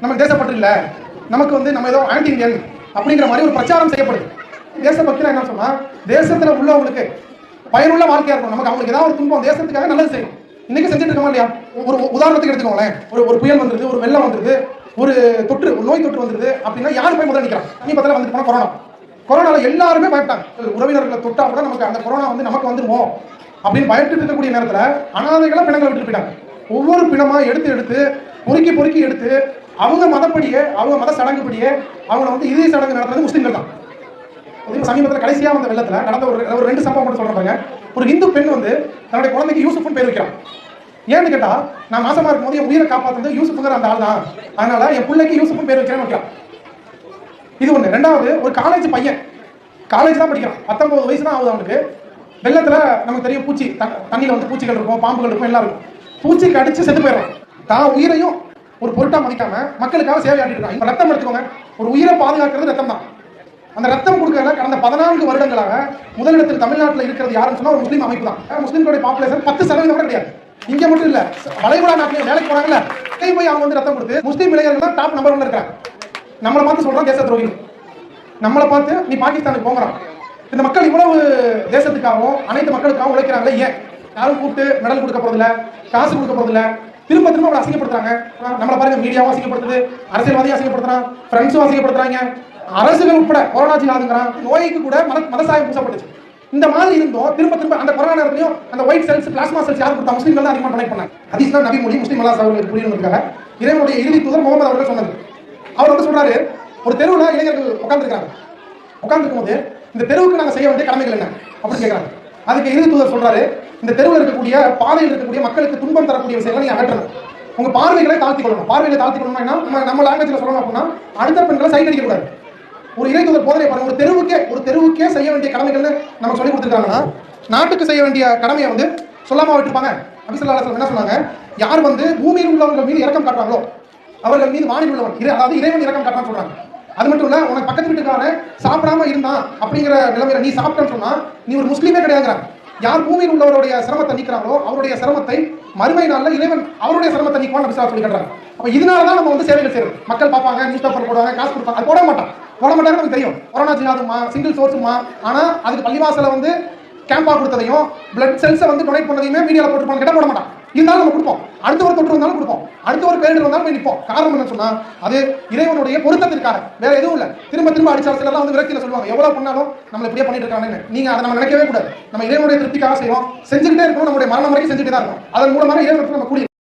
நம்ம தேசப்பற்று இல்லை, நமக்கு வந்து நம்ம ஏதோ ஆன்டி இந்தியன் அப்படிங்கிற மாதிரி ஒரு பிரச்சாரம் செய்யப்படுது. தேசபக்தினா என்ன சொன்னா, தேசத்துல உள்ளவங்களுக்கு பயனுள்ள வாழ்க்கையா இருக்கும். நமக்கு அவங்களுக்கு ஏதாவது ஒரு துன்பம், தேசத்துக்காக நல்லது செய்யணும். இன்னைக்கு செஞ்சுட்டு இருக்கோமா இல்லையா? ஒரு உதாரணத்துக்கு எடுத்துக்கோங்களேன், ஒரு புயல் வந்துருது, ஒரு வெள்ளம் வந்துருது, ஒரு தொற்று, ஒரு நோய் தொற்று வந்துருது அப்படின்னா யாரு போய் முதல்ல நிற்கிறான்? சமீபத்தில் வந்துட்டு போனா கொரோனால எல்லாருமே பயப்பட்டாங்க. உறவினர்களை தொட்டா கூட நமக்கு அந்த கொரோனா வந்து நமக்கு வந்துருவோம் அப்படின்னு பயப்பட்டு இருக்கக்கூடிய நேரத்தில் அனாதைகளா பிணங்களை விட்டு போயிட்டாங்க. ஒவ்வொரு பிணமா எடுத்து பொறுக்கி எடுத்து அவங்க மதப்படியே, அவங்க மத சடங்குப்படியே அவங்களை வந்து இதே சடங்கு நடத்துறது முஸ்லீம்கள் தான். சமீபத்தில் கடைசியா வந்த வெள்ளத்துல நடந்த ஒரு 2 சம்பவம் மட்டும் சொல்றாங்க. ஒரு இந்து பெண் வந்து தன்னுடைய குழந்தைக்கு யூசுப்னு பேர் வைக்கிறான். ஏன்னு கேட்டா, நான் மாசமா இருக்கும்போது என் உயிரை காப்பாற்றுறது யூசுப்ங்கிற அந்த ஆள் தான், அதனால என் பிள்ளைக்கு யூசுப்னு பேர் வைக்கிறேன்னு வைக்கிறான். இது ஒண்ணு. ரெண்டாவது, ஒரு காலேஜ் பையன், காலேஜ் தான் படிக்கிறான், 19 வயசு தான் ஆகுது அவனுக்கு. வெள்ளத்துல நமக்கு தெரியும், பூச்சி தண்ணியில வந்து பூச்சிகள் இருக்கும், பாம்புகள் இருக்கும், எல்லாம் இருக்கும். பூச்சிக்கு அடிச்சு செத்து போயிடும். தான் உயிரையும் ஒரு பொருட்டா மதிக்காம மக்களுக்காக சேவை ஆட்டிட்டு இருக்காங்க. இப்ப ரத்தம் எடுத்துக்கோங்க, ஒரு உயிரை பாதுகாக்கிறது ரத்தம் தான். அந்த ரத்தம் கொடுக்கறதுல கடந்த 14 வருடங்களாக முதலிடத்தில் தமிழ்நாட்டில் இருக்கிறது யாருன்னு சொன்னா ஒரு முஸ்லீம் அமைப்பு தான். முஸ்லீம்களுடைய பாப்புலேஷன் 10% கூட கிடையாது. இங்க மட்டும் இல்ல, வளைகுடா நாட்டிலையும் வேலைக்கு போறாங்கல்ல, போய் அவங்க வந்து ரத்தம் கொடுத்து முஸ்லீம் இளைஞர்கள் தான் டாப் நம்பர் 1 இருக்காங்க. நம்மளை பார்த்து சொல்றான் தேச துரோகி, நம்மளை பார்த்து நீ பாகிஸ்தானுக்கு போங்கறான். இந்த மக்கள் இவ்வளவு தேசத்துக்காகவும் அனைத்து மக்களுக்காகவும் உழைக்கிறாங்களே, ஏன் யாரும் கூப்பிட்டு மெடல் கொடுக்க போறதில்ல, காசு கொடுக்க போறதில்ல, திரும்ப அவங்களை அசிங்கப்படுத்துறாங்க. நம்மளை பாருங்க, மீடியாவும் அசிங்கப்படுத்துது, அரசியல்வாதியும் அசிங்கப்படுத்துறான், ஃப்ரெண்ட்ஸும் அசிங்கப்படுத்துறாங்க, அரசுகள் உட்பட கொரோனா ஜிஹாதுங்கிறான். நோய்க்கு கூட மதசாயம் பூசப்பட்டுச்சு. இந்த மாதிரி இருந்தோம். திரும்ப அந்த கொரோனா நேரத்திலையும் அந்த ஒயிட் செல்ஸ், பிளாஸ்மா செல்ஸ் யார் கொடுத்தா? முஸ்லீம்கள் தான் அதிகமாக டொனேட் பண்ணாங்க. ஹதீஸ்னா நபி மொழி, முஸ்லீம் அல்லாஹ் அவர்களுக்கு புரியணும்ன்றதுக்காக இறைவனுடைய இறுதி தூதர் முகமது அவர்கள் சொன்னது. அவர் வந்து சொல்றாரு, ஒரு தெருவில் இளைஞர்கள் உட்கார்ந்துருக்காங்க. உட்கார்ந்துருக்கும் போது இந்த தெருவுக்கு நாங்கள் செய்ய வேண்டிய கடமைகள் என்ன அப்படின்னு கேட்கறாங்க. அதுக்கு இறுதி தூதர் சொல்றாரு, இந்த தெருவில் இருக்கக்கூடிய பாதையில் இருக்கக்கூடிய மக்களுக்கு துன்பம் தரக்கூடிய விஷயங்களை நீங்க அகற்றணும். உங்க பார்வைகளை தாழ்த்தி கொள்ளணும். பார்வைகளை தாழ்த்தி கொள்ளணும்னா நம்ம லாங்குவேஜ்ல சொல்லணும் அப்படின்னா, அடுத்த பெண்களை சைட் அடிக்க கூடாது. ஒரு இறை தூதர் போதனை பாருங்க. ஒரு தெருவுக்கே செய்ய வேண்டிய கடமைகள்னு நமக்கு சொல்லி கொடுத்துருக்காங்கன்னா, நாட்டுக்கு செய்ய வேண்டிய கடமையை வந்து சொல்லாம விட்டுருப்பாங்க. நபி ஸல்லல்லாஹு அலைஹி வஸல்லம் என்ன சொன்னாங்க? யார் வந்து பூமியில் உள்ளவர்கள் மீது இரக்கம் காட்டுறாங்களோ அவர்கள் மீது வானில் உள்ளவன், அதாவது இறைவன் இரக்கம் காட்டுறான்னு சொல்றாங்க. அது மட்டும் இல்ல, உனக்கு பக்கத்து வீட்டுக்காரன் சாப்பிடாம இருந்தான் அப்படிங்கிற நிலைமையில நீ சாப்பிட்டேன்னு சொன்னா நீ ஒரு முஸ்லீமே கிடையாதுங்கிறாங்க. யார் பூமியில் உள்ளவருடைய சிரமத்தை நீக்கிறாங்களோ அவருடைய சிரமத்தை மறுமை நாள்ல இறைவன் அவருடைய சிரமத்தை நீக்குவான்னு நபி ஸல்லல்லாஹு அலைஹி வஸல்லம் சொல்லி காட்டுறாங்க. அப்ப இதனாலதான் நம்ம வந்து சேவைகள் செய்யறோம். மக்கள் பார்ப்பாங்க, நியூஸ் பேப்பர் போடுவாங்க, காசு கொடுப்பாங்க, அது போட மாட்டாங்க நமக்கு தெரியும். கொரோனா ஜிஹாதுமா, சிங்கிள் சோர்ஸுமா, ஆனா அதுக்கு பள்ளிவாசல வந்து கேம்பா கொடுத்ததையும் பிளட் செல்ஸை வந்து டொனேட் பண்ணதையுமே மீடியாவில் போட்டுருப்பாங்க. கேட்டால் போட மாட்டான். இருந்தாலும் நம்ம கொடுப்போம். அடுத்த ஒரு தொற்று வந்தாலும் கொடுப்போம், அடுத்த ஒரு பேரிடர் வந்தாலும் போய் நிற்போம். காரணம் என்ன சொன்னா, அது இறைவனுடைய பொருத்தத்திற்காக, வேற எதுவும் இல்லை. திரும்ப அடிச்சாலும் சிலர்லாம் வந்து விரக்தியில சொல்லுவாங்க, எவ்வளவு பண்ணாலும் நம்மளை இப்படியே பண்ணிட்டு இருக்காங்கன்னு. நீங்க அதை நம்ம நினைக்கவே கூடாது. நம்ம இறைவனுடைய திருப்திக்காக செய்வோம், செஞ்சுக்கிட்டே இருக்கணும், நம்முடைய மரணம் வரைக்கும் செஞ்சுட்டு தான் இருக்கும். அதன் மூலமாக இறைவனுக்கு நம்ம கூடிய